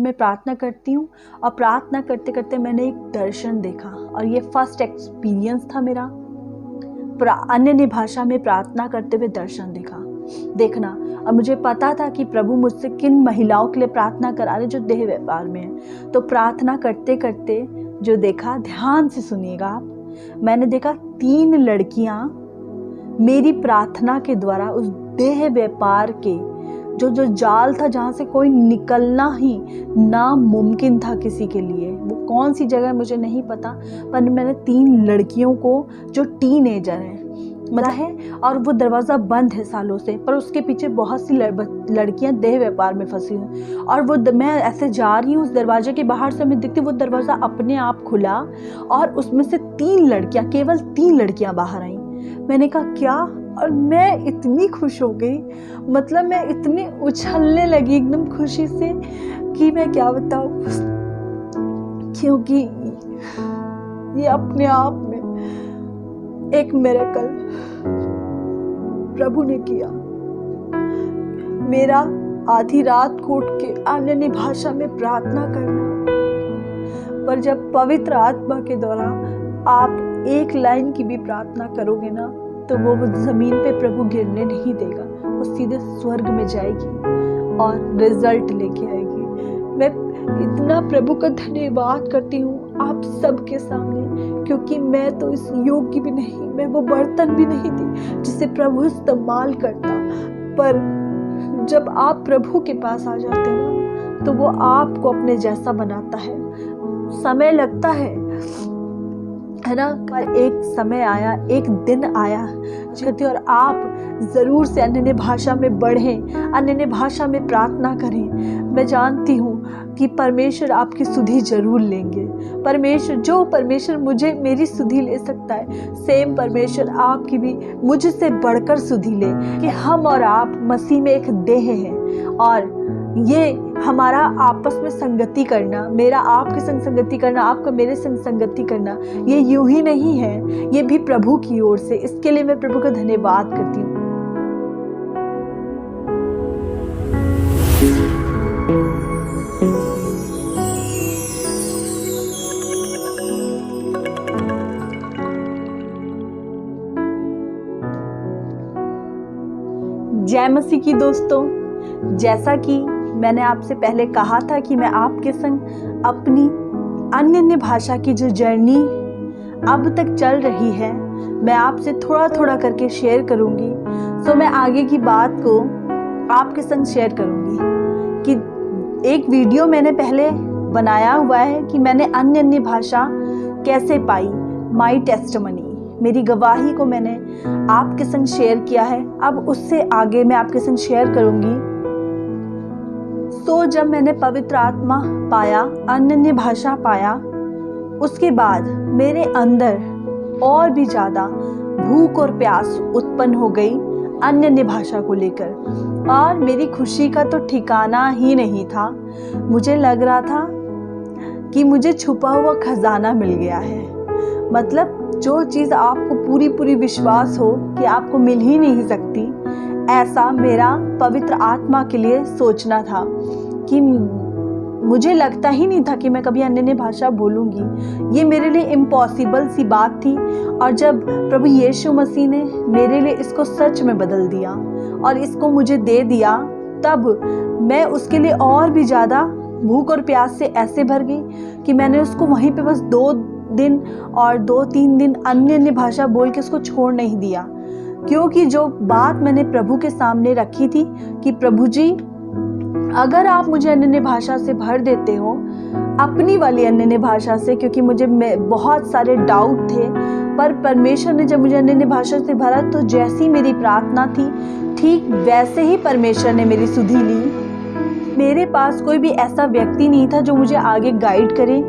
मैं प्रार्थना करती हूँ और प्रार्थना करते करते मैंने एक दर्शन देखा और ये फर्स्ट एक्सपीरियंस था मेरा, अन्य भाषा में प्रार्थना करते हुए दर्शन देखना। और मुझे पता था कि प्रभु मुझसे किन महिलाओं के लिए प्रार्थना करा रहे जो देह व्यापार में है। तो प्रार्थना करते करते जो देखा, ध्यान से सुनिएगा आप, मैंने देखा 3 लड़कियां मेरी प्रार्थना के द्वारा उस देह व्यापार के जो जाल था, जहाँ से कोई निकलना ही नामुमकिन था किसी के लिए, वो कौन सी जगह मुझे नहीं पता, पर मैंने 3 लड़कियों को जो टीनेजर हैं मिला है और वो दरवाज़ा बंद है सालों से, पर उसके पीछे बहुत सी लड़कियां देह व्यापार में फंसी हुई। और वो मैं ऐसे जा रही हूँ, उस दरवाजे के बाहर से मैं दिखती, वो दरवाज़ा अपने आप खुला और उसमें से 3 लड़कियां, केवल 3 लड़कियां बाहर आई। मैंने कहा क्या, और मैं इतनी खुश हो गई, मतलब मैं इतनी उछलने लगी एकदम खुशी से कि मैं क्या बताऊँ, क्योंकि ये अपने आप में एक मिरेकल प्रभु ने किया। मेरा आधी रात को उठ के अन्य भाषा में प्रार्थना करना, पर जब पवित्र आत्मा के द्वारा आप एक लाइन की भी प्रार्थना करोगे ना, तो वो जमीन पे प्रभु गिरने नहीं देगा, वो सीधे स्वर्ग में जाएगी और रिजल्ट लेके आएगी। मैं इतना प्रभु का धन्यवाद करती हूँ आप सबके सामने, क्योंकि मैं तो इस योग्य भी नहीं, मैं वो बर्तन भी नहीं थी जिसे प्रभु इस्तेमाल करता। पर जब आप प्रभु के पास आ जाते हैं ना, तो वो आपको अपने जैसा बनाता है। समय लगता है ना, पर एक समय आया, एक दिन आया कहती, और आप ज़रूर से अन्य भाषा में बढ़ें, अन्य भाषा में प्रार्थना करें। मैं जानती हूँ कि परमेश्वर आपकी सुधि जरूर लेंगे। परमेश्वर मुझे मेरी सुधि ले सकता है, सेम परमेश्वर आपकी भी मुझसे बढ़कर सुधि ले, कि हम और आप मसीह में एक देह हैं और ये हमारा आपस में संगति करना, मेरा आपके संग संगति करना, आपका मेरे संग संगति करना, ये यूं ही नहीं है, ये भी प्रभु की ओर से। इसके लिए मैं प्रभु का धन्यवाद करती हूँ। जय मसीह की दोस्तों, जैसा कि मैंने आपसे पहले कहा था कि मैं आपके संग अपनी अन्य भाषा की जो जर्नी अब तक चल रही है, मैं आपसे थोड़ा थोड़ा करके शेयर करूंगी। सो मैं आगे की बात को आपके संग शेयर करूंगी कि एक वीडियो मैंने पहले बनाया हुआ है कि मैंने अन्य भाषा कैसे पाई, माई टेस्टिमनी, मेरी गवाही को मैंने आपके संग शेयर किया है। अब उससे आगे मैं आपके संग शेयर करूंगी। तो जब मैंने पवित्र आत्मा पाया, अन्य भाषा पाया, उसके बाद मेरे अंदर और भी ज़्यादा भूख और प्यास उत्पन्न हो गई अन्य भाषा को लेकर, और मेरी खुशी का तो ठिकाना ही नहीं था। मुझे लग रहा था कि मुझे छुपा हुआ खजाना मिल गया है। मतलब जो चीज़ आपको पूरी विश्वास हो कि आपको मिल ही नहीं सकती, ऐसा मेरा पवित्र आत्मा के लिए सोचना था कि मुझे लगता ही नहीं था कि मैं कभी अन्य भाषा बोलूँगी। ये मेरे लिए इम्पॉसिबल सी बात थी। और जब प्रभु यीशु मसीह ने मेरे लिए इसको सच में बदल दिया और इसको मुझे दे दिया, तब मैं उसके लिए और भी ज़्यादा भूख और प्यास से ऐसे भर गई कि मैंने उसको वहीं पे बस 2 दिन और 2-3 दिन अन्य भाषा बोल के उसको छोड़ नहीं दिया। क्योंकि जो बात मैंने प्रभु के सामने रखी थी कि प्रभु जी, अगर आप मुझे अन्य भाषा से भर देते हो, अपनी वाली अन्य भाषा से, क्योंकि मुझे बहुत सारे डाउट थे, पर परमेश्वर ने जब मुझे अन्य भाषा से भरा तो जैसी मेरी प्रार्थना थी, ठीक वैसे ही परमेश्वर ने मेरी सुधि ली। मेरे पास कोई भी ऐसा व्यक्ति नहीं था जो मुझे आगे गाइड करे,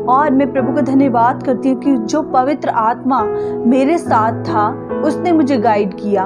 और मैं प्रभु का धन्यवाद करती हूँ कि जो पवित्र आत्मा मेरे साथ था उसने मुझे गाइड किया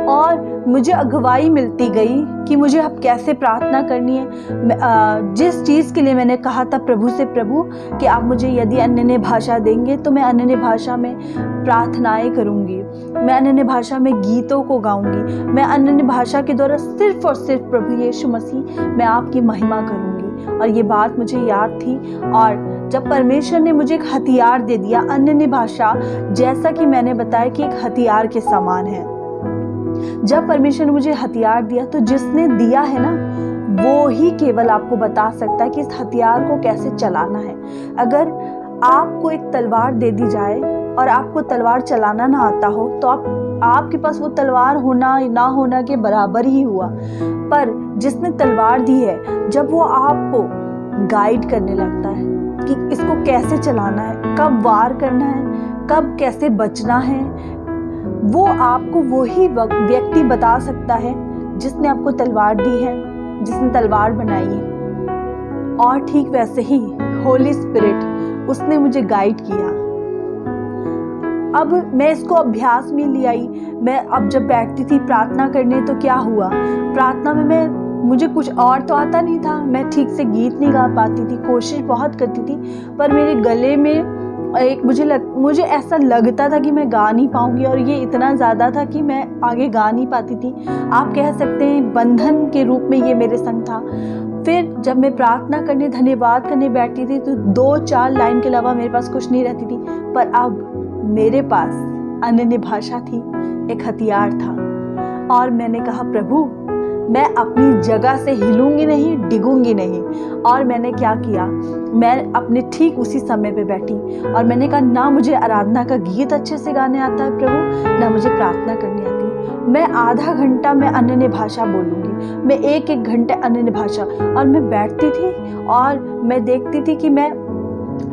और मुझे अगुवाई मिलती गई कि मुझे अब कैसे प्रार्थना करनी है। जिस चीज़ के लिए मैंने कहा था प्रभु से, प्रभु कि आप मुझे यदि अन्य भाषा देंगे तो मैं अन्य भाषा में प्रार्थनाएं करूँगी, मैं अन्य भाषा में गीतों को गाऊँगी, मैं अन्य भाषा के द्वारा सिर्फ और सिर्फ प्रभु यीशु मसीह मैं आपकी महिमा करूँगी। और ये बात मुझे याद थी। और जब परमेश्वर ने मुझे एक हथियार दे दिया, अन्य भाषा जैसा कि मैंने बताया कि एक हथियार के समान है, जब परमेश्वर ने मुझे हथियार दिया तो जिसने दिया है ना वो ही केवल आपको बता सकता है कि इस हथियार को कैसे चलाना है। अगर आपको एक तलवार दे दी जाए और आपको तलवार चलाना ना आता हो तो आपके पास वो तलवार होना ना होना के बराबर ही हुआ। पर जिसने तलवार दी है, जब वो आपको गाइड करने लगता है कि इसको कैसे चलाना है, कब वार करना है, कब कैसे बचना है, वो आपको वही व्यक्ति बता सकता है जिसने आपको तलवार दी है, जिसने तलवार बनाई है। और ठीक वैसे ही होली स्पिरिट उसने मुझे गाइड किया। अब मैं इसको अभ्यास में ले आई। मैं अब जब बैठती थी प्रार्थना करने तो क्या हुआ, प्रार्थना में मुझे कुछ और तो आता नहीं था, मैं ठीक से गीत नहीं गा पाती थी, कोशिश बहुत करती थी पर मेरे गले में एक मुझे ऐसा लगता था कि मैं गा नहीं पाऊंगी, और ये इतना ज़्यादा था कि मैं आगे गा नहीं पाती थी। आप कह सकते हैं बंधन के रूप में ये मेरे संग था। फिर जब मैं प्रार्थना करने, धन्यवाद करने बैठती थी तो 2-4 लाइन के अलावा मेरे पास कुछ नहीं रहती थी। पर अब मेरे पास अन्य भाषा थी, एक हथियार था। और मैंने कहा प्रभु मैं अपनी जगह से हिलूंगी नहीं, डिगूंगी नहीं। और मैंने क्या किया, मैं अपने ठीक उसी समय पे बैठी और मैंने कहा ना मुझे आराधना का गीत अच्छे से गाने आता है प्रभु, ना मुझे प्रार्थना करनी आती है। मैं आधा घंटा मैं अन्य भाषा बोलूँगी, मैं 1-1 घंटे अन्य भाषा। और मैं बैठती थी और मैं देखती थी कि मैं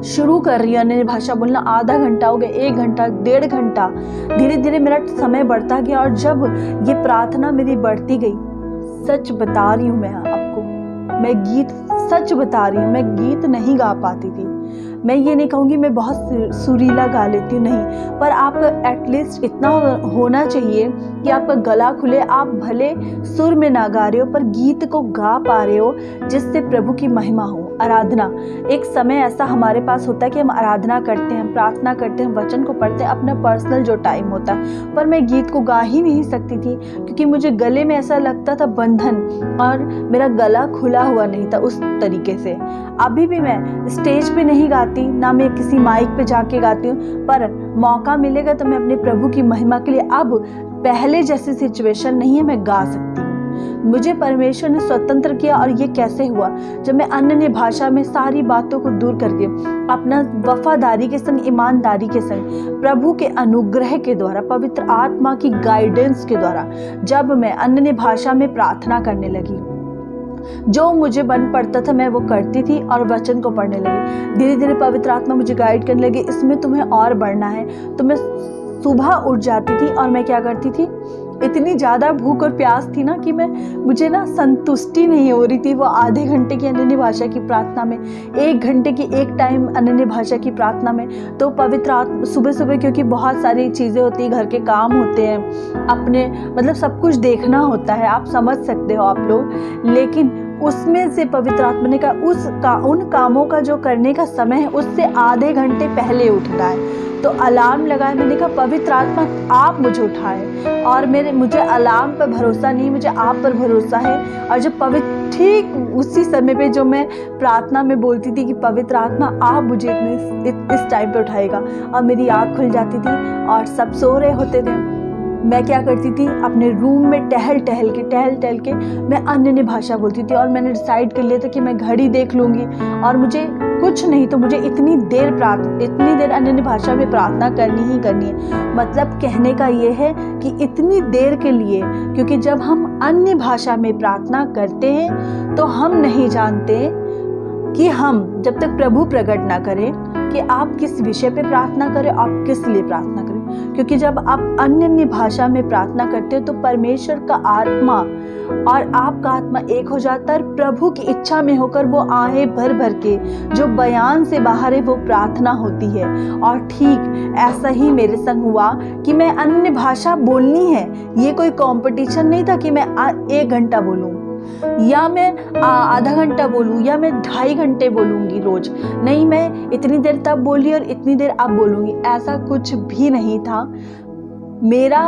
शुरू कर रही हूँ अन्य भाषा बोलना, आधा घंटा हो गया, 1 घंटा, 1.5 घंटा, धीरे धीरे मेरा समय बढ़ता गया। और जब ये प्रार्थना मेरी बढ़ती गई, सच बता रही हूँ मैं आपको, मैं गीत सच बता रही हूँ, मैं गीत नहीं गा पाती थी। मैं ये नहीं कहूँगी मैं बहुत सुरीला गा लेती हूँ, नहीं, पर आपका एटलीस्ट इतना होना चाहिए कि आपका गला खुले, आप भले सुर में ना गा रहे हो पर गीत को गा पा रहे हो जिससे प्रभु की महिमा हो। आराधना एक समय ऐसा हमारे पास होता है कि हम आराधना करते हैं, प्रार्थना करते हैं, वचन को पढ़ते हैं, अपना पर्सनल जो टाइम होता है, पर मैं गीत को गा ही नहीं सकती थी क्योंकि मुझे गले में ऐसा लगता था बंधन, और मेरा गला खुला हुआ नहीं था उस तरीके से। अभी भी मैं स्टेज पे नहीं गाती, ना मैं किसी माइक पे जाके गाती हूँ, पर मौका मिलेगा तो मैं अपने प्रभु की महिमा के लिए, अब पहले जैसी सिचुएशन नहीं है, मैं गा सकती हूँ। मुझे परमेश्वर ने स्वतंत्र किया। और ये कैसे हुआ, जब मैं अन्य भाषा में सारी बातों को दूर करके अपना वफादारी के संग, ईमानदारी के संग, प्रभु के अनुग्रह के द्वारा, पवित्र आत्मा की गाइडेंस के द्वारा जब मैं अन्य भाषा में प्रार्थना करने लगी, जो मुझे बन पड़ता था मैं वो करती थी और वचन को पढ़ने लगी। धीरे धीरे पवित्र आत्मा मुझे गाइड करने लगी, इसमें तुम्हें और बढ़ना है। तो मैं सुबह उठ जाती थी और मैं क्या करती थी, इतनी ज़्यादा भूख और प्यास थी ना कि मुझे ना संतुष्टि नहीं हो रही थी वो आधे घंटे की अन्य भाषा की प्रार्थना में, 1 घंटे की एक टाइम अन्य भाषा की प्रार्थना में। तो पवित्र आत्मा सुबह सुबह, क्योंकि बहुत सारी चीज़ें होती हैं, घर के काम होते हैं, अपने मतलब सब कुछ देखना होता है, आप समझ सकते हो आप लोग, लेकिन उसमें से पवित्र आत्मा ने कहा उन कामों का जो करने का समय है उससे आधे घंटे पहले उठना है। तो अलार्म लगाया, मैंने कहा पवित्र आत्मा आप मुझे उठाए, और मुझे अलार्म पर भरोसा नहीं, मुझे आप पर भरोसा है। और जब ठीक उसी समय पे जो मैं प्रार्थना में बोलती थी कि पवित्र आत्मा आप मुझे इस टाइम पे उठाएगा, और मेरी आँख खुल जाती थी और सब सो रहे होते थे, मैं क्या करती थी, अपने रूम में टहल टहल के मैं अन्य भाषा बोलती थी। और मैंने डिसाइड कर लिया था कि मैं घड़ी देख लूँगी और मुझे कुछ नहीं तो मुझे इतनी देर अन्य भाषा में प्रार्थना करनी ही करनी है। मतलब कहने का ये है कि इतनी देर के लिए, क्योंकि जब हम अन्य भाषा में प्रार्थना करते हैं तो हम नहीं जानते कि हम जब तक प्रभु प्रकट ना करें कि आप किस विषय पे प्रार्थना करें, आप किस लिए प्रार्थना करें। क्योंकि जब आप अन्य भाषा में प्रार्थना करते हो तो परमेश्वर का आत्मा और आपका आत्मा एक हो जाता है, प्रभु की इच्छा में होकर वो आहें भर भर के जो बयान से बाहर है वो प्रार्थना होती है। और ठीक ऐसा ही मेरे संग हुआ कि मैं अन्य भाषा बोलनी है, ये कोई कंपटीशन नहीं था कि मैं 1 घंटा बोलूँ या मैं आधा घंटा बोलूँ या मैं 2.5 घंटे बोलूँगी रोज, नहीं, मैं इतनी देर तब बोली और इतनी देर अब बोलूँगी, ऐसा कुछ भी नहीं था। मेरा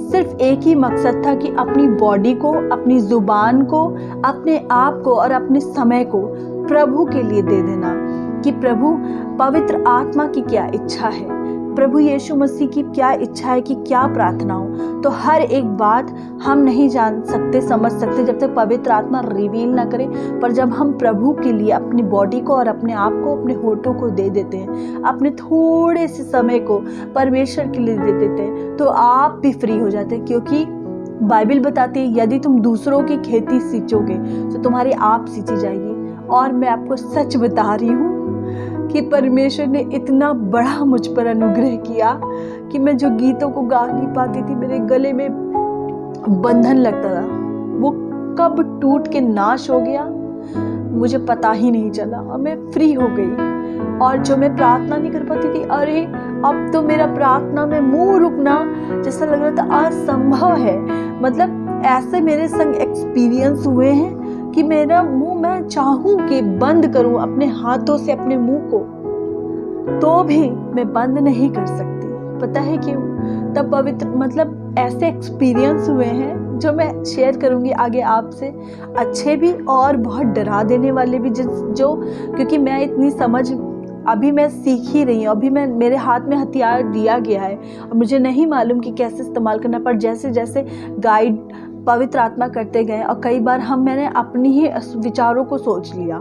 सिर्फ एक ही मकसद था कि अपनी बॉडी को, अपनी ज़ुबान को, अपने आप को और अपने समय को प्रभु के लिए दे देना, कि प्रभु पवित्र आत्मा की क्या इच्छा है, प्रभु यीशु मसीह की क्या इच्छा है, कि क्या प्रार्थना हो। तो हर एक बात हम नहीं जान सकते, समझ सकते जब तक पवित्र आत्मा रिवील ना करे। पर जब हम प्रभु के लिए अपनी बॉडी को और अपने आप को, अपने होठों को दे देते हैं, अपने थोड़े से समय को परमेश्वर के लिए दे देते हैं, तो आप भी फ्री हो जाते हैं। क्योंकि बाइबल बताती है यदि तुम दूसरों की खेती सींचोगे तो तुम्हारी आप सींची जाएगी। और मैं आपको सच बता रही हूँ कि परमेश्वर ने इतना बड़ा मुझ पर अनुग्रह किया कि मैं जो गीतों को गा नहीं पाती थी, मेरे गले में बंधन लगता था, वो कब टूट के नाश हो गया मुझे पता ही नहीं चला और मैं फ्री हो गई। और जो मैं प्रार्थना नहीं कर पाती थी, अरे अब तो मेरा प्रार्थना में मुंह रुकना जैसा लग रहा था असंभव है। मतलब ऐसे मेरे संग एक्सपीरियंस हुए हैं कि मेरा मुंह, मैं चाहूं कि बंद करूं अपने हाथों से अपने मुंह को, तो भी मैं बंद नहीं कर सकती। पता है क्यों? तब पवित्र, मतलब ऐसे एक्सपीरियंस हुए हैं जो मैं शेयर करूंगी आगे आपसे, अच्छे भी और बहुत डरा देने वाले भी, जो क्योंकि मैं इतनी समझ अभी मैं सीख ही रही हूँ। अभी मेरे हाथ में हथियार दिया गया है और मुझे नहीं मालूम कि कैसे इस्तेमाल करना, पर जैसे जैसे गाइड पवित्र आत्मा करते गए और कई बार मैंने अपनी ही विचारों को सोच लिया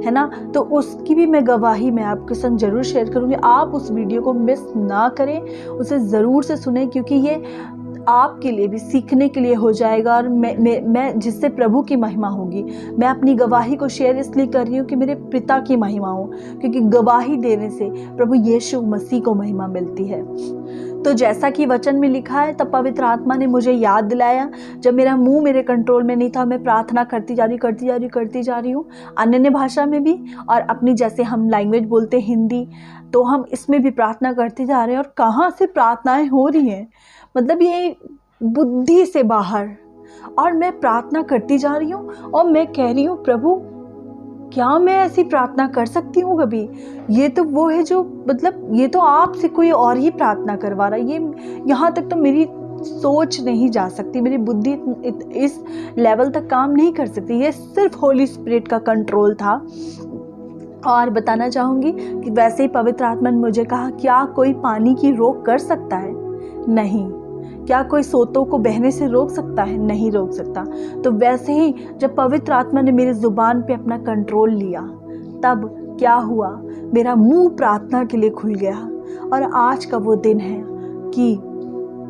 है ना, तो उसकी भी मैं गवाही मैं आपके संग जरूर शेयर करूँगी। आप उस वीडियो को मिस ना करें, उसे ज़रूर से सुने, क्योंकि ये आपके लिए भी सीखने के लिए हो जाएगा और मैं जिससे प्रभु की महिमा होगी। मैं अपनी गवाही को शेयर इसलिए कर रही हूँ कि मेरे पिता की महिमा हो, क्योंकि गवाही देने से प्रभु यीशु मसीह को महिमा मिलती है। तो जैसा कि वचन में लिखा है, तब पवित्र आत्मा ने मुझे याद दिलाया, जब मेरा मुंह मेरे कंट्रोल में नहीं था, मैं प्रार्थना करती जा रही हूँ अन्य भाषा में भी, और अपनी जैसे हम लैंग्वेज बोलते हैं हिंदी, तो हम इसमें भी प्रार्थना करते जा रहे हैं। और कहाँ से प्रार्थनाएं हो रही हैं, मतलब ये बुद्धि से बाहर, और मैं प्रार्थना करती जा रही हूँ और मैं कह रही हूँ प्रभु क्या मैं ऐसी प्रार्थना कर सकती हूँ कभी? ये तो वो है जो, मतलब ये तो आपसे कोई और ही प्रार्थना करवा रहा है, ये यहाँ तक तो मेरी सोच नहीं जा सकती, मेरी बुद्धि इस लेवल तक काम नहीं कर सकती। ये सिर्फ होली स्पिरिट का कंट्रोल था। और बताना चाहूँगी कि वैसे ही पवित्र आत्मा ने मुझे कहा, क्या कोई पानी की रोक कर सकता है? नहीं। क्या कोई सोतों को बहने से रोक सकता है? नहीं रोक सकता। तो वैसे ही जब पवित्र आत्मा ने मेरी जुबान पे अपना कंट्रोल लिया, तब क्या हुआ, मेरा मुंह प्रार्थना के लिए खुल गया। और आज का वो दिन है कि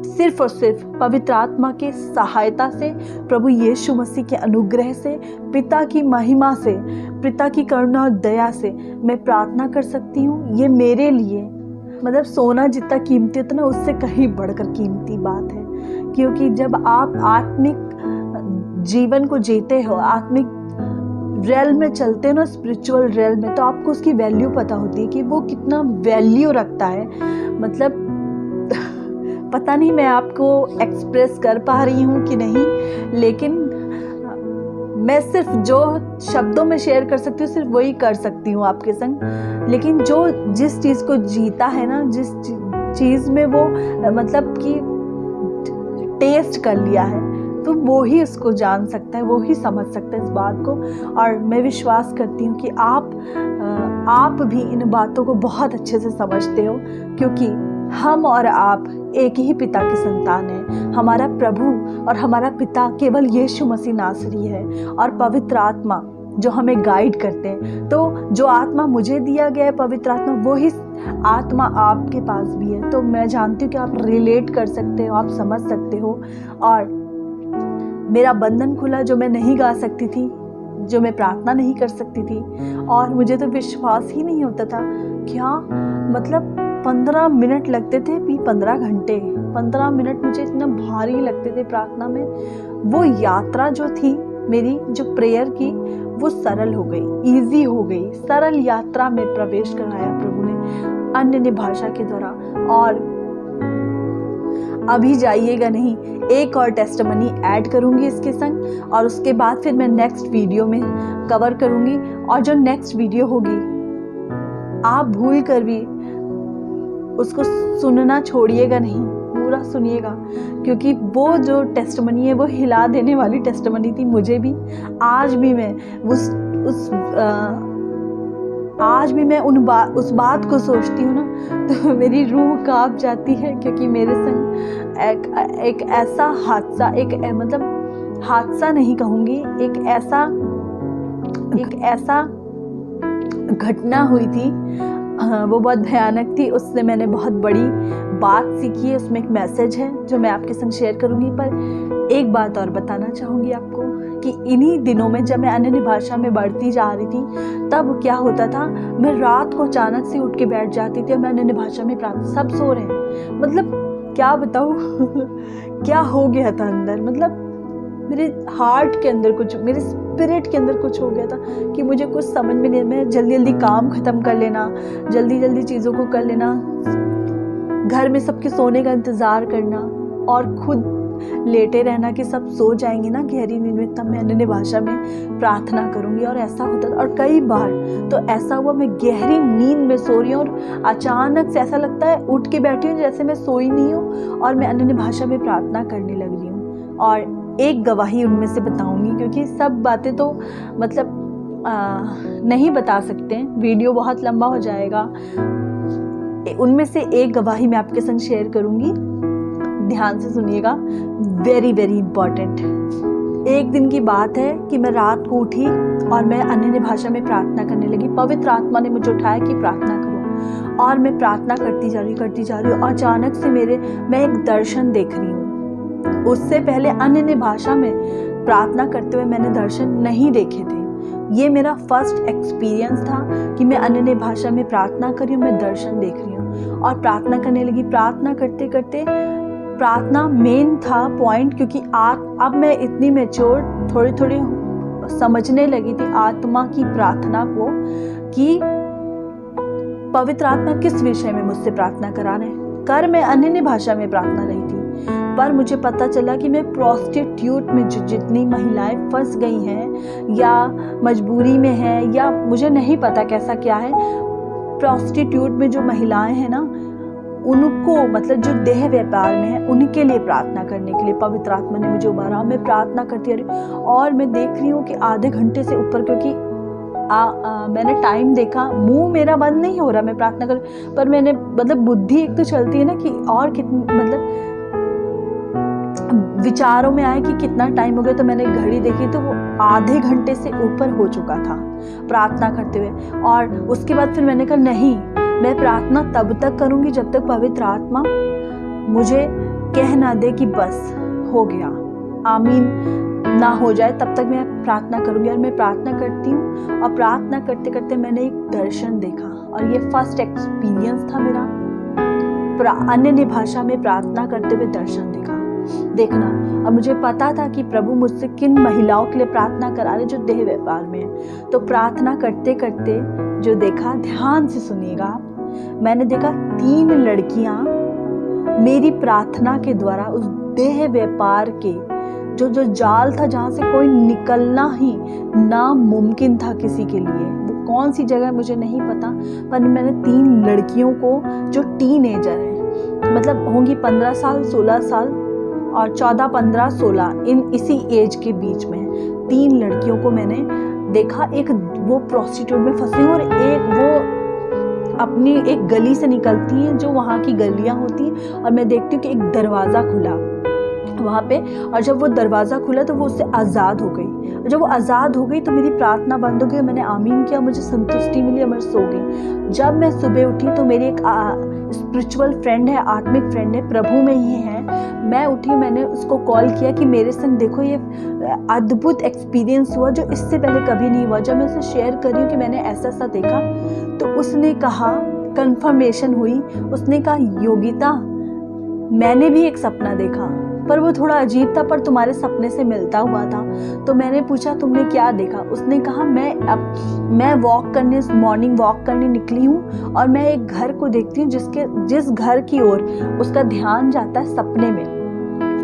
सिर्फ और सिर्फ पवित्र आत्मा के सहायता से, प्रभु यीशु मसीह के अनुग्रह से, पिता की महिमा से, पिता की करुणा और दया से मैं प्रार्थना कर सकती हूँ। ये मेरे लिए, मतलब सोना जितना कीमती उतना उससे कहीं बढ़कर कीमती बात है। क्योंकि जब आप आत्मिक जीवन को जीते हो, आत्मिक रेल में चलते हो ना, स्पिरिचुअल रेल में, तो आपको उसकी वैल्यू पता होती है कि वो कितना वैल्यू रखता है। मतलब पता नहीं मैं आपको एक्सप्रेस कर पा रही हूँ कि नहीं, लेकिन मैं सिर्फ जो शब्दों में शेयर कर सकती हूँ सिर्फ वही कर सकती हूँ आपके संग। लेकिन जो जिस चीज़ को जीता है ना, जिस चीज़ में वो मतलब कि टेस्ट कर लिया है, तो वो ही उसको जान सकता है, वो ही समझ सकता है इस बात को। और मैं विश्वास करती हूँ कि आप भी इन बातों को बहुत अच्छे से समझते हो, क्योंकि हम और आप एक ही पिता की संतान हैं। हमारा प्रभु और हमारा पिता केवल यीशु मसीह नासरी है, और पवित्र आत्मा जो हमें गाइड करते हैं। तो जो आत्मा मुझे दिया गया है, पवित्र आत्मा, वो ही आत्मा आपके पास भी है। तो मैं जानती हूँ कि आप रिलेट कर सकते हो, आप समझ सकते हो। और मेरा बंधन खुला, जो मैं नहीं गा सकती थी, जो मैं प्रार्थना नहीं कर सकती थी, और मुझे तो विश्वास ही नहीं होता था। क्या मतलब 15 मिनट लगते थे, 15 घंटे, 15 मिनट मुझे इतना भारी लगते थे प्रार्थना में। वो यात्रा जो थी मेरी, जो प्रेयर की, वो सरल हो गई, इजी हो गई। सरल यात्रा में प्रवेश कराया प्रभु ने अन्य भाषा के द्वारा। और अभी जाइएगा नहीं, एक और टेस्टिमनी ऐड करूंगी इसके संग, और उसके बाद फिर मैं नेक्स्ट वीडियो में कवर करूंगी। और जो नेक्स्ट वीडियो होगी, आप भूल कर भी उसको सुनना छोड़िएगा नहीं, पूरा सुनिएगा, क्योंकि वो जो टेस्टमनी है वो हिला देने वाली टेस्टमनी थी मुझे भी। आज भी मैं आज भी मैं उस बात को सोचती हूँ ना तो मेरी रूह कांप जाती है, क्योंकि मेरे संग एक ऐसा हादसा, मतलब हादसा नहीं कहूँगी, एक ऐसा घटना हुई थी, वो बहुत भयानक थी। उससे मैंने बहुत बड़ी बात सीखी है, उसमें एक मैसेज है जो मैं आपके संग शेयर करूँगी। पर एक बात और बताना चाहूँगी आपको कि इन्हीं दिनों में जब मैं अन्य भाषा में बढ़ती जा रही थी, तब क्या होता था, मैं रात को अचानक से उठ के बैठ जाती थी और मैं अन्य भाषा में प्रार्थना, सब सो रहे हैं, मतलब क्या बताऊँ क्या हो गया था अंदर, मतलब मेरे हार्ट के अंदर कुछ, मेरे स्पिरिट के अंदर कुछ हो गया था कि मुझे कुछ समझ में नहीं, मैं जल्दी जल्दी काम ख़त्म कर लेना, जल्दी जल्दी चीज़ों को कर लेना, घर में सबके सोने का इंतज़ार करना और खुद लेटे रहना कि सब सो जाएंगे ना गहरी नींद में, तब मैं अन्य भाषा में प्रार्थना करूँगी। और ऐसा होता था, और कई बार तो ऐसा हुआ मैं गहरी नींद में सो रही हूँ और अचानक से ऐसा लगता है उठ के बैठी हूँ जैसे मैं सोई नहीं हूँ और मैं अन्य भाषा में प्रार्थना करने लग रही हूँ। और एक गवाही उनमें से बताऊंगी, क्योंकि सब बातें तो मतलब नहीं बता सकते, वीडियो बहुत लंबा हो जाएगा। उनमें से एक गवाही मैं आपके संग शेयर करूंगी, ध्यान से सुनिएगा, वेरी वेरी इंपॉर्टेंट। एक दिन की बात है कि मैं रात को उठी और मैं अन्य भाषा में प्रार्थना करने लगी। पवित्र आत्मा ने मुझे उठाया कि प्रार्थना करो, और मैं प्रार्थना करती जा रही हूँ। अचानक से मैं एक दर्शन देख रही हूँ। उससे पहले अन्य भाषा में प्रार्थना करते हुए मैंने दर्शन नहीं देखे थे। ये मेरा फर्स्ट एक्सपीरियंस था कि मैं अन्य भाषा में प्रार्थना कर रही हूँ, मैं दर्शन देख रही हूँ और प्रार्थना करने लगी। प्रार्थना करते करते प्रार्थना मेन था पॉइंट, क्योंकि अब मैं इतनी मैच्योर थोड़ी थोड़ी समझने लगी थी आत्मा की प्रार्थना को, कि पवित्र आत्मा किस विषय में मुझसे प्रार्थना करा रहे हैं। कर मैं अन्य भाषा में प्रार्थना रही थी, पर मुझे पता चला कि मैं प्रोस्टिट्यूट में जितनी महिलाएं फंस गई हैं या मजबूरी में हैं, या मुझे नहीं पता कैसा क्या है, प्रोस्टिट्यूट में जो महिलाएं हैं ना, उनको मतलब जो देह व्यापार में है, उनके लिए प्रार्थना करने के लिए पवित्र आत्मा ने मुझे उबारा। मैं प्रार्थना करती रही और मैं देख रही हूँ कि आधे घंटे से ऊपर, क्योंकि मैंने टाइम देखा, मुंह मेरा बंद नहीं हो रहा, मैं प्रार्थना कर, पर मैंने मतलब बुद्धि एक तो चलती है ना कि और कितनी, मतलब विचारों में आया कि कितना टाइम हो गया, तो मैंने घड़ी देखी तो वो आधे घंटे से ऊपर हो चुका था प्रार्थना करते हुए। और उसके बाद फिर मैंने कहा नहीं, मैं प्रार्थना तब तक करूंगी जब तक पवित्र आत्मा मुझे कह ना दे कि बस हो गया, आमीन ना हो जाए, तब तक मैं प्रार्थना करूंगी। और मैं प्रार्थना करती हूँ और प्रार्थना करते करते मैंने एक दर्शन देखा, और ये फर्स्ट एक्सपीरियंस था मेरा अन्य भाषा में प्रार्थना करते हुए दर्शन देखना। और मुझे पता था कि प्रभु मुझसे किन महिलाओं के लिए प्रार्थना करा रहे जो देह व्यापार में है। तो प्रार्थना करते करते जो देखा, ध्यान से सुनिएगा आप, मैंने देखा 3 लड़कियां मेरी प्रार्थना के द्वारा उस देह व्यापार के जो जाल था, जहाँ से कोई निकलना ही नामुमकिन था किसी के लिए, वो कौन सी जगह मुझे नहीं पता, पर मैंने 3 लड़कियों को जो टीनेजर है, मतलब होंगी 15 साल 16 साल और 14 15 16 इसी एज के बीच में 3 लड़कियों को मैंने देखा। एक वो प्रोस्टिट्यूट में फंसी और एक वो अपनी एक गली से निकलती हैं, जो वहाँ की गलियाँ होती हैं, और मैं देखती हूँ कि एक दरवाज़ा खुला वहाँ पे, और जब वो दरवाज़ा खुला तो वो उससे आज़ाद हो गई। और जब वो आज़ाद हो गई तो मेरी प्रार्थना बंद हो गई, मैंने आमीन किया, मुझे संतुष्टि मिली और मैं सो गई। जब मैं सुबह उठी तो मेरी एक स्पिरिचुअल फ्रेंड है, आत्मिक फ्रेंड है, प्रभु में ही है, मैं उठी, मैंने उसको कॉल किया कि मेरे संग देखो ये अद्भुत एक्सपीरियंस हुआ जो इससे पहले कभी नहीं हुआ। जब मैं उसे शेयर कर रही हूँ कि मैंने ऐसा ऐसा देखा, तो उसने कहा, कंफर्मेशन हुई, उसने कहा योगिता मैंने भी एक सपना देखा, पर वो थोड़ा अजीब था, पर तुम्हारे सपने से मिलता हुआ था। तो मैंने पूछा तुमने क्या देखा? उसने कहा मैं वॉक करने, मॉर्निंग वॉक करने निकली हूँ और मैं एक घर को देखती हूँ जिस घर की ओर उसका ध्यान जाता है सपने में।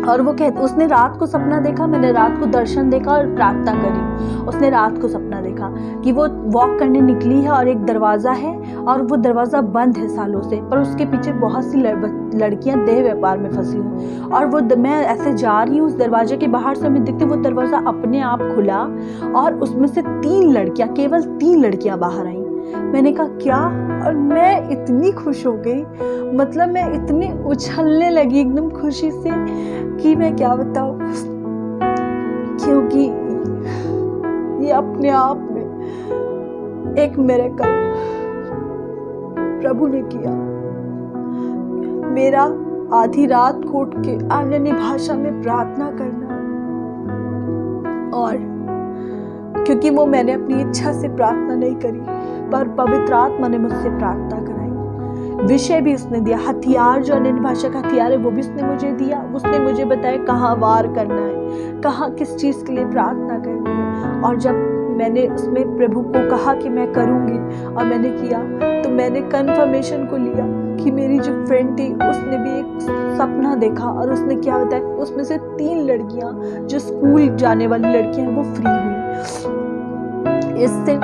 और वो उसने रात को सपना देखा, मैंने रात को दर्शन देखा और प्रार्थना करी। उसने रात को सपना देखा कि वो वॉक करने निकली है और एक दरवाज़ा है और वो दरवाज़ा बंद है सालों से, पर उसके पीछे बहुत सी लड़कियां देह व्यापार में फंसी हुई। और वो मैं ऐसे जा रही हूँ, उस दरवाजे के बाहर से हमें दिखती, वो दरवाज़ा अपने आप खुला और उसमें से 3 लड़कियां, केवल 3 लड़कियां बाहर आई। मैंने कहा क्या, और मैं इतनी खुश हो गई, मतलब मैं इतनी उछलने लगी एकदम खुशी से कि मैं क्या बताऊं, क्योंकि ये अपने आप में एक मिरेकल प्रभु ने किया। मेरा आधी रात को उठ के अन्य भाषा में प्रार्थना करना, और क्योंकि वो मैंने अपनी इच्छा से प्रार्थना नहीं करी, पर पवित्र आत्मा ने मुझसे प्रार्थना कराई। विषय भी उसने दिया, हथियार जो अन्य भाषा का हथियार है वो भी उसने मुझे दिया। उसने मुझे बताया कहाँ वार करना है, कहाँ किस चीज़ के लिए प्रार्थना करनी है। और जब मैंने उसमें प्रभु को कहा कि मैं करूँगी और मैंने किया, तो मैंने कन्फर्मेशन को लिया कि मेरी जो फ्रेंड थी उसने भी एक सपना देखा, और उसने क्या बताया, उसमें से 3 लड़कियां जो स्कूल जाने वाली लड़कियां हैं वो फ्री हुई। इससे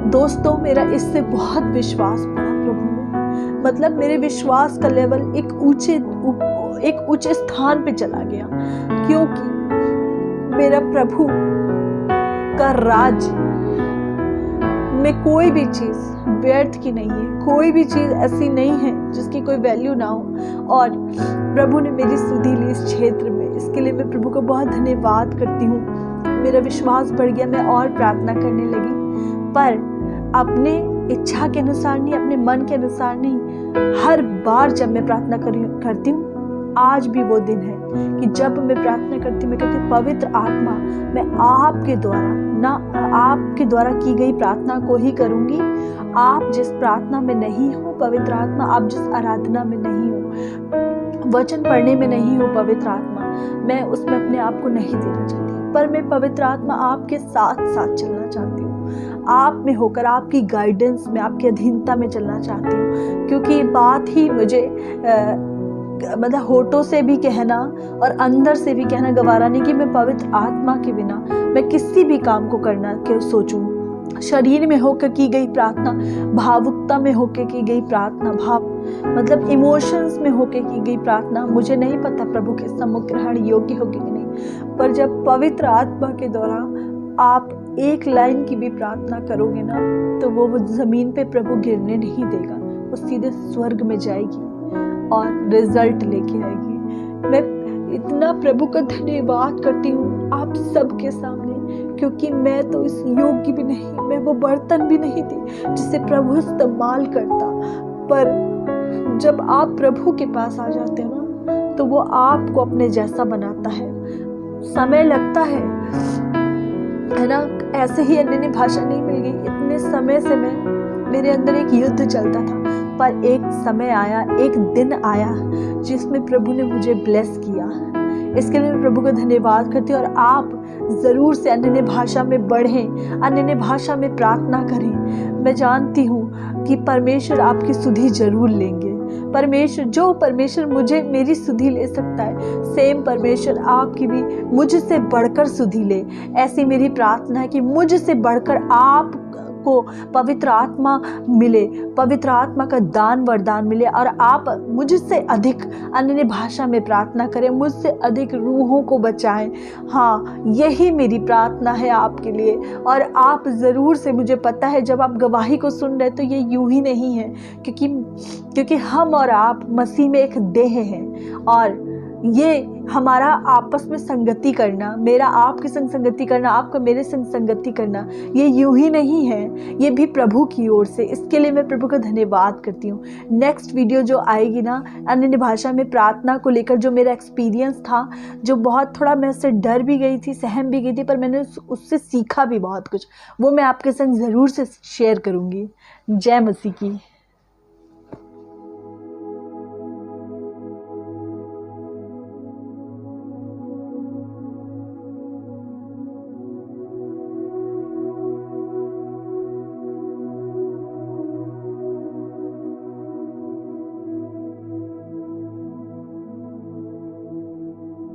दोस्तों मेरा इससे बहुत विश्वास बढ़ा प्रभु में, मतलब मेरे विश्वास का लेवल एक ऊंचे स्थान पे चला गया, क्योंकि मेरा प्रभु का राज में कोई भी चीज़ व्यर्थ की नहीं है, कोई भी चीज़ ऐसी नहीं है जिसकी कोई वैल्यू ना हो। और प्रभु ने मेरी सुधि ली इस क्षेत्र में, इसके लिए मैं प्रभु को बहुत धन्यवाद करती हूँ। मेरा विश्वास बढ़ गया, मैं और प्रार्थना करने लगी, पर अपने इच्छा के अनुसार नहीं, अपने मन के अनुसार नहीं। हर बार जब मैं प्रार्थना करती हूँ, आज भी वो दिन है कि जब मैं प्रार्थना करती हूँ, मैं कहती हूँ पवित्र आत्मा, मैं आपके द्वारा, ना आपके द्वारा की गई प्रार्थना को ही करूँगी। आप जिस प्रार्थना में नहीं हो पवित्र आत्मा, आप जिस आराधना में नहीं हो, वचन पढ़ने में नहीं हो पवित्र आत्मा, मैं उसमें अपने आप को नहीं देना चाहती, पर मैं पवित्र आत्मा आपके साथ साथ चलना चाहती हूँ, आप में होकर, आपकी गाइडेंस में, आपकी अधीनता में चलना चाहती हूँ। क्योंकि ये बात ही मुझे मतलब होठों से भी कहना और अंदर से भी कहना गवारा नहीं कि मैं पवित्र आत्मा के बिना मैं किसी भी काम को करना के सोचूं। शरीर में होकर की गई प्रार्थना, भावुकता में होकर की गई प्रार्थना, मतलब इमोशंस में होकर की गई प्रार्थना, मुझे नहीं पता प्रभु के सम्मुख ग्रहण योग्य होगी कि नहीं, पर जब पवित्र आत्मा के द्वारा आप एक लाइन की भी प्रार्थना करोगे ना, तो वो जमीन पे प्रभु गिरने नहीं देगा, वो सीधे स्वर्ग में जाएगी और रिजल्ट लेके आएगी। मैं इतना प्रभु का धन्यवाद करती हूँ आप सबके सामने, क्योंकि मैं तो इस योग्य भी नहीं, मैं वो बर्तन भी नहीं थी जिसे प्रभु इस्तेमाल करता, पर जब आप प्रभु के पास आ जाते हो ना, तो वो आपको अपने जैसा बनाता है। समय लगता है ना, ऐसे ही अन्य भाषा नहीं मिल गई, इतने समय से मेरे अंदर एक युद्ध चलता था, पर एक समय आया, एक दिन आया जिसमें प्रभु ने मुझे ब्लेस किया। इसके लिए मैं प्रभु का धन्यवाद करती हूँ। और आप ज़रूर से अन्य भाषा में बढ़ें, अन्य भाषा में प्रार्थना करें। मैं जानती हूँ कि परमेश्वर आपकी सुधि जरूर लेंगे। परमेश्वर मुझे मेरी सुधि ले सकता है, सेम परमेश्वर आपकी भी मुझसे बढ़कर सुधि ले। ऐसी मेरी प्रार्थना है कि मुझसे बढ़कर आप को पवित्र आत्मा मिले, पवित्र आत्मा का दान वरदान मिले, और आप मुझसे अधिक अन्य भाषा में प्रार्थना करें, मुझसे अधिक रूहों को बचाएं। हाँ, यही मेरी प्रार्थना है आपके लिए। और आप ज़रूर से, मुझे पता है जब आप गवाही को सुन रहे तो ये यूं ही नहीं है, क्योंकि हम और आप मसीह में एक देह हैं, और ये हमारा आपस में संगति करना, मेरा आपके संग संगति करना, आपका मेरे संग संगति करना, ये यूं ही नहीं है, ये भी प्रभु की ओर से। इसके लिए मैं प्रभु का धन्यवाद करती हूँ। नेक्स्ट वीडियो जो आएगी ना, अन्य भाषा में प्रार्थना को लेकर, जो मेरा एक्सपीरियंस था, जो बहुत थोड़ा मैं उससे डर भी गई थी, सहम भी गई थी, पर मैंने उससे सीखा भी बहुत कुछ, वो मैं आपके संग ज़रूर से शेयर करूँगी। जय मसीह की।